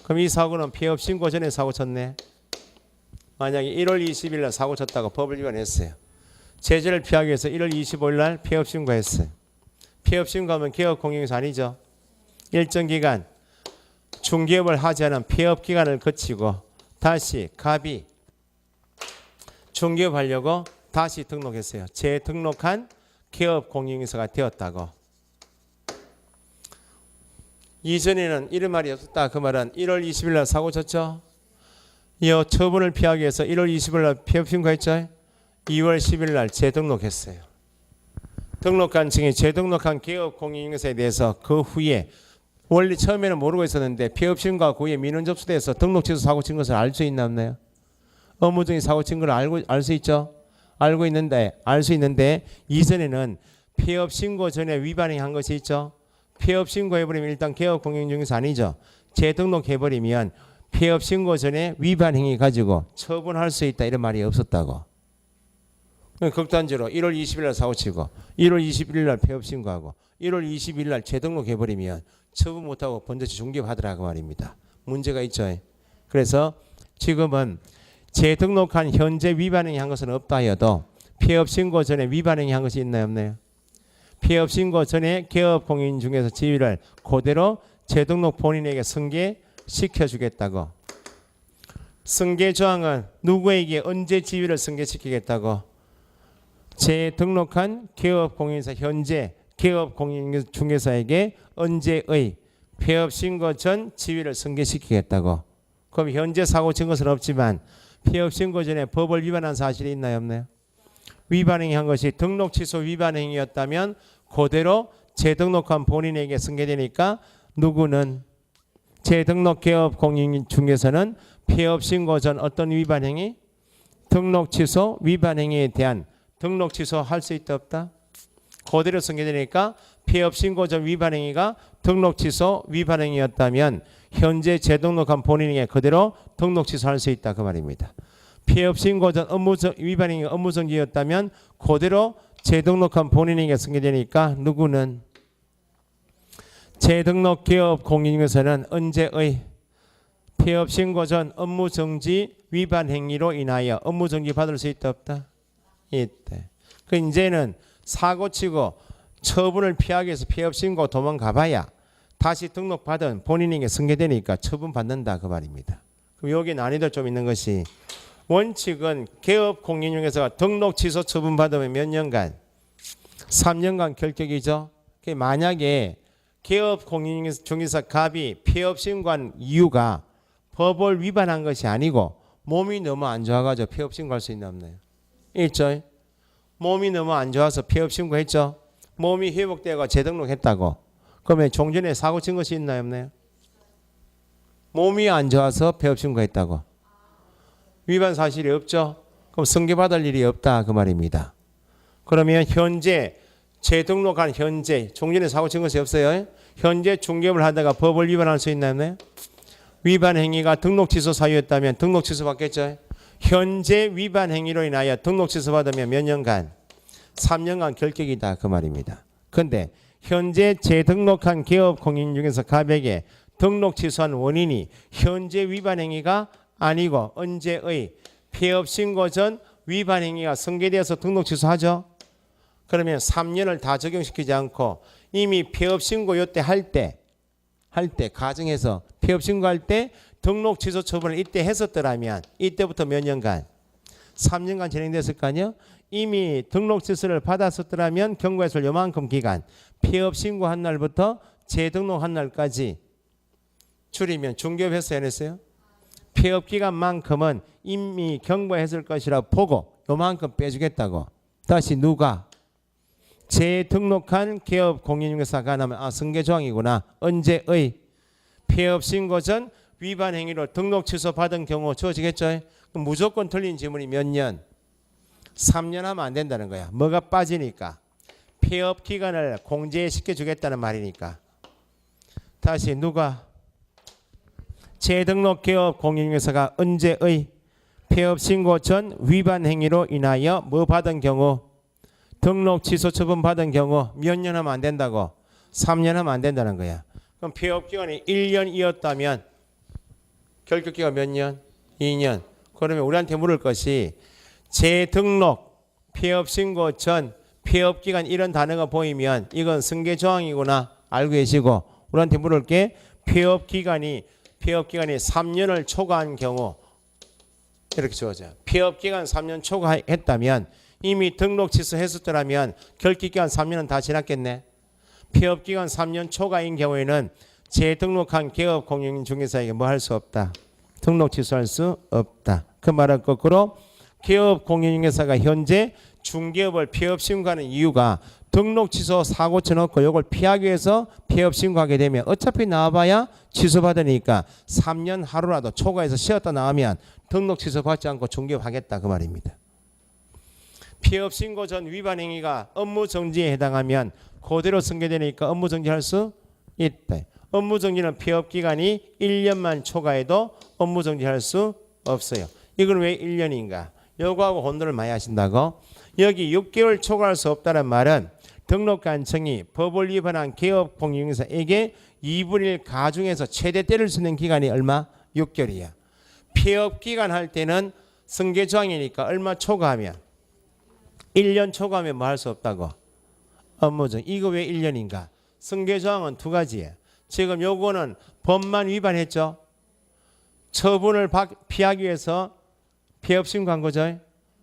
그럼 이 사고는 폐업 신고 전에 사고 쳤네. 만약에 1월 20일 날 사고 쳤다고 법을 위반했어요. 제재를 피하기 위해서 1월 25일 날 폐업 신고했어요. 폐업 신고하면 개업 공인중개사 아니죠. 일정 기간 중개업을 하지 않은 폐업 기간을 거치고 다시 갑이 중개업하려고 다시 등록했어요. 재등록한 개업 공인중개사가 되었다고. 이전에는 이런 말이 없었다. 그 말은 1월 20일 날 사고 쳤죠. 이 처분을 피하기 위해서 1월 20일 날 폐업 신고했죠. 2월 10일 날 재등록했어요. 등록한 층이 재등록한 개업 공인중개사에 대해서 그 후에 원래 처음에는 모르고 있었는데 폐업 신고가 그 후에 민원 접수돼서 등록 취소 사고 친 것을 알 수 있나 없나요? 업무적인 사고 친 걸 알 수 있죠. 알 수 있는데 이전에는 폐업 신고 전에 위반행위 한 것이 있죠. 폐업 신고해버리면 일단 개업 공인중개사 아니죠. 재등록해버리면 폐업 신고 전에 위반행위 가지고 처분할 수 있다 이런 말이 없었다고. 극단적으로 1월 20일 날 사고치고 1월 21일 날 폐업 신고하고 1월 22일 날 재등록해버리면 처분 못하고 번듯이 중개하더라 그 말입니다. 문제가 있죠. 그래서 지금은 재등록한 현재 위반행위 한 것은 없다 하여도 폐업 신고 전에 위반행위 한 것이 있나요 없나요? 폐업 신고 전에 개업 공인중개사 지위를 그대로 재등록 본인에게 승계시켜 주겠다고. 승계 조항은 누구에게 언제 지위를 승계시키겠다고? 재등록한 개업 공인사 현재 개업 공인중개사에게 언제의 폐업 신고 전 지위를 승계시키겠다고. 그럼 현재 사고 친 것은 없지만 폐업 신고 전에 법을 위반한 사실이 있나요 없나요? 위반행위 한 것이 등록 취소 위반행위였다면 그대로 재등록한 본인에게 승계되니까 누구는 재등록 개업 공인중개사는 폐업 신고 전 어떤 위반행위? 등록 취소 위반행위에 대한 등록 취소할 수 있다 없다? 그대로 승계되니까 폐업 신고 전 위반행위가 등록 취소 위반행위였다면 현재 재등록한 본인에게 그대로 등록 취소할 수 있다 그 말입니다. 폐업 신고 전 위반행위가 업무정지였다면 그대로 재등록한 본인에게 승계되니까 누구는 재등록 개업 공인중개사는 언제의 폐업 신고 전 업무정지 위반 행위로 인하여 업무정지 받을 수 있다 없다? 있대. 그 이제는 사고치고 처분을 피하기 위해서 폐업 신고 도망가봐야 다시 등록받은 본인에게 승계되니까 처분받는다 그 말입니다. 그럼 여기 난이도 좀 있는 것이 원칙은 개업 공인중개사가 등록 취소 처분받으면 몇 년간? 3년간 결격이죠. 만약에 개업 공인중개사 갑이 폐업 신고한 이유가 법을 위반한 것이 아니고 몸이 너무 안 좋아가지고 폐업 신고할 수 있나 없나요? 있죠. 몸이 너무 안 좋아서 폐업 신고했죠. 몸이 회복되고 재등록했다고. 그러면 종전에 사고 친 것이 있나요 없나요? 몸이 안 좋아서 폐업 신고했다고. 위반 사실이 없죠. 그럼 승계받을 일이 없다 그 말입니다. 그러면 현재 재등록한 현재 종전에 사고 친 것이 없어요. 현재 중개업을 하다가 법을 위반할 수 있나요? 위반 행위가 등록 취소 사유였다면 등록 취소 받겠죠. 현재 위반 행위로 인하여 등록 취소 받으면 몇 년간? 3년간 결격이다 그 말입니다. 그런데 현재 재등록한 개업 공인중개사 갑에게 등록 취소한 원인이 현재 위반 행위가 아니고 언제의 폐업 신고 전 위반 행위가 승계되어서 등록 취소하죠. 그러면 3년을 다 적용시키지 않고 이미 폐업 신고 요때 할 때 가정에서 폐업 신고할 때 등록 취소 처분을 이때 했었더라면 이때부터 몇 년간? 3년간 진행됐을 거 아니요? 이미 등록 취소를 받았었더라면 경과에서 요만큼 기간 폐업 신고한 날부터 재등록한 날까지 줄이면 중개업 했어야 했어요? 폐업 기간만큼은 이미 경과했을 것이라 보고 요만큼 빼주겠다고. 다시 누가? 재등록한 개업 공인중개사가 나면 승계조항이구나. 언제의 폐업 신고 전 위반 행위로 등록 취소 받은 경우 주어지겠죠. 그럼 무조건 틀린 질문이 몇 년? 3년 하면 안 된다는 거야. 뭐가 빠지니까? 폐업 기간을 공제시켜 주겠다는 말이니까. 다시 누가? 재등록 개업 공인중개사가 언제의 폐업 신고 전 위반 행위로 인하여 뭐 받은 경우? 등록 취소 처분 받은 경우 몇 년 하면 안 된다고? 3년 하면 안 된다는 거야. 그럼 폐업 기간이 1년이었다면 결격 기간 몇 년? 2년. 그러면 우리한테 물을 것이 재등록 폐업 신고 전 폐업 기간 이런 단어가 보이면 이건 승계 조항이구나 알고 계시고 우리한테 물을 게 폐업 기간이 3년을 초과한 경우 이렇게 주어져요. 폐업 기간 3년 초과했다면 이미 등록 취소했었더라면 결격 기간 3년은 다 지났겠네. 폐업 기간 3년 초과인 경우에는 재등록한 개업 공인중개사에게 뭐 할 수 없다. 등록 취소할 수 없다. 그 말은 거꾸로 개업 공인중개사가 현재 중개업을 폐업 신고하는 이유가 등록 취소 사고 쳐놓고 이걸 피하기 위해서 폐업 신고하게 되면 어차피 나와봐야 취소받으니까 3년 하루라도 초과해서 쉬었다 나오면 등록 취소받지 않고 중개하겠다 그 말입니다. 폐업 신고 전 위반 행위가 업무 정지에 해당하면 그대로 승계되니까 업무 정지할 수 있다. 업무 정지는 폐업 기간이 1년만 초과해도 업무 정지할 수 없어요. 이건 왜 1년인가? 요거하고 혼돈을 많이 하신다고. 여기 6개월 초과할 수 없다는 말은 등록관청이 법을 위반한 개업공인중개사에게 2분의 1 가중해서 최대 때릴 수 있는 기간이 얼마? 6개월이야. 폐업 기간 할 때는 승계조항이니까 얼마 초과하면 1년 초과하면 뭐 할 수 없다고? 업무정. 이거 왜 1년인가? 승계조항은 두 가지예요. 지금 요거는 법만 위반했죠. 처분을 피하기 위해서 폐업 신고한 거죠.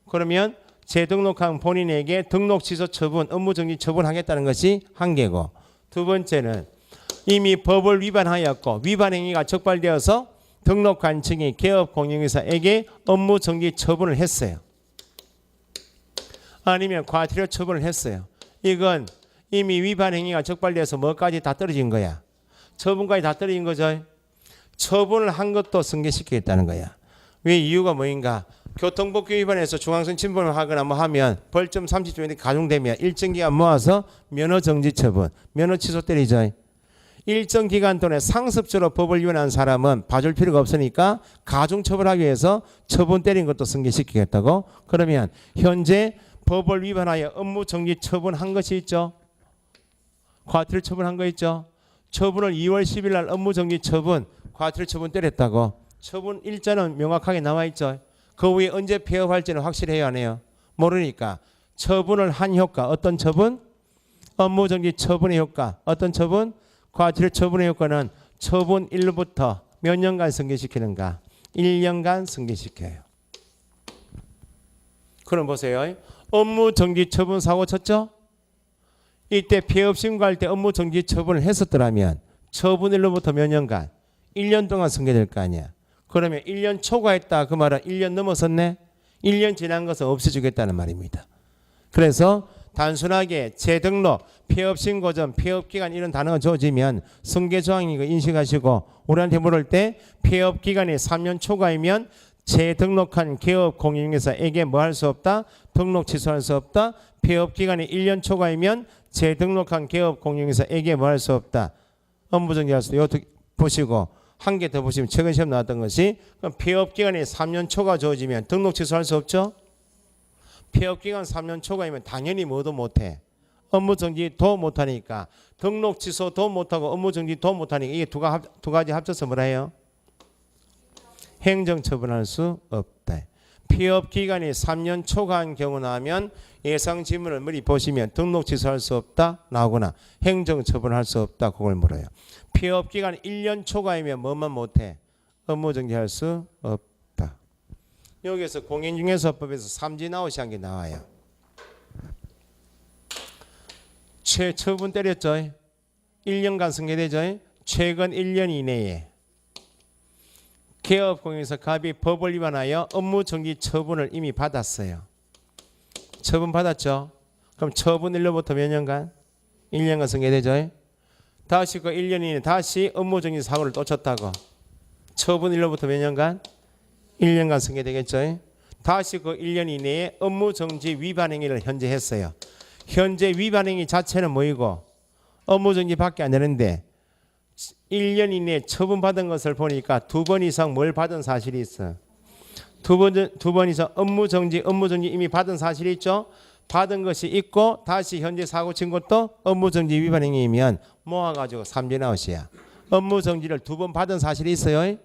그러면 재등록한 본인에게 등록 취소 처분, 업무정지 처분하겠다는 것이 한 개고, 두 번째는 이미 법을 위반하였고 위반 행위가 적발되어서 등록관청이 개업공인중개사에게 업무정지 처분을 했어요. 아니면 과태료 처분을 했어요. 이건 이미 위반 행위가 적발돼서 뭐까지 다 떨어진 거야. 처분까지 다 떨어진 거죠. 처분을 한 것도 승계시키겠다는 거야. 왜 이유가 뭐인가? 교통법규 위반해서 중앙선 침범을 하거나 뭐 하면 벌점 30조인데 가중되면 일정 기간 모아서 면허 정지 처분, 면허 취소 때리죠. 일정 기간 동안에 상습적으로 법을 위반한 사람은 봐줄 필요가 없으니까 가중 처벌하기 위해서 처분 때린 것도 승계시키겠다고. 그러면 현재 법을 위반하여 업무 정지 처분한 것이 있죠. 과태료 처분한 거 있죠. 처분을 2월 10일 날 업무 정지 처분, 과태료 처분 때렸다고. 처분 일자는 명확하게 나와 있죠. 그 후에 언제 폐업할지는 확실해야 하네요. 모르니까 처분을 한 효과, 어떤 처분? 업무 정지 처분의 효과. 어떤 처분? 과태료 처분의 효과는 처분 일부터 몇 년간 승계시키는가? 1년간 승계시켜요. 그럼 보세요. 업무 정지 처분 사고 쳤죠? 이때 폐업 신고할 때 업무 정지 처분을 했었더라면 처분 일로부터 몇 년간? 1년 동안 승계될 거 아니야. 그러면 1년 초과했다. 그 말은 1년 넘었었네. 1년 지난 것은 없애주겠다는 말입니다. 그래서 단순하게 재등록, 폐업 신고 전, 폐업 기간 이런 단어가 주어지면 승계조항인 거 인식하시고, 우리한테 물을 때 폐업 기간이 3년 초과이면 재등록한 개업 공인중개사에게 뭐 할 수 없다? 등록 취소할 수 없다. 폐업 기간이 1년 초과이면 재등록한 개업 공인중개사에게 뭐 할 수 없다? 업무 정지할 수 없다. 이것도 보시고 한 개 더 보시면 최근 시험 나왔던 것이 폐업 기간이 3년 초과 주어지면 등록 취소할 수 없죠? 폐업 기간 3년 초과이면 당연히 뭐도 못해. 업무 정지도 못하니까 등록 취소도 못하고 업무 정지도 못하니까 이게 두 가지 합쳐서 뭐라 해요? 행정처분할 수 없다. 폐업 기간이 3년 초과한 경우 나오면 예상 지문을 미리 보시면 등록 취소할 수 없다 나오거나 행정처분할 수 없다 그걸 물어요. 폐업 기간 1년 초과이면 뭐만 못해? 업무 정지할 수 없다. 여기에서 공인중개사법에서 삼진아웃이 한 게 나와요. 최처분 때렸죠. 1년간 승계되죠. 최근 1년 이내에 개업공인중개사 갑이 법을 위반하여 업무 정지 처분을 이미 받았어요. 처분 받았죠. 그럼 처분 일로부터 몇 년간? 1년간 승계되죠. 다시 그 1년 이내 다시 업무 정지 사고를 또 쳤다고. 처분 일로부터 몇 년간? 1년간 승계되겠죠. 다시 그 1년 이내에 업무 정지 위반 행위를 현재 했어요. 현재 위반 행위 자체는 뭐이고 업무 정지밖에 안 되는데 1년 이내에 처분받은 것을 보니까 2번 이상 뭘 받은 사실이 있어. 두 번 이상 업무 정지 이미 받은 사실이 있죠. 받은 것이 있고 다시 현재 사고 친 것도 업무 정지 위반 행위이면 모아가지고 삼진아웃이야. 업무 정지를 2번 받은 사실이 있어요.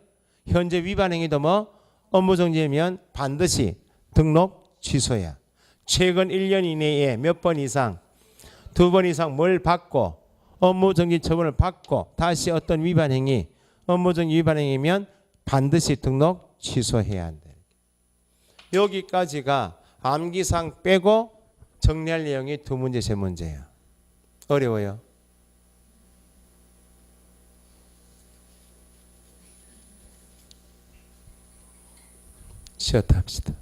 현재 위반 행위도 뭐 업무 정지면 반드시 등록 취소야. 최근 1년 이내에 몇 번 이상 2번 이상 뭘 받고 업무 정지 처분을 받고 다시 어떤 위반 행위 업무 정지 위반 행위면 반드시 등록 취소해야 한다. 여기까지가 암기상 빼고 정리할 내용이 2문제 3문제예요. 어려워요? 쉬었다 합시다.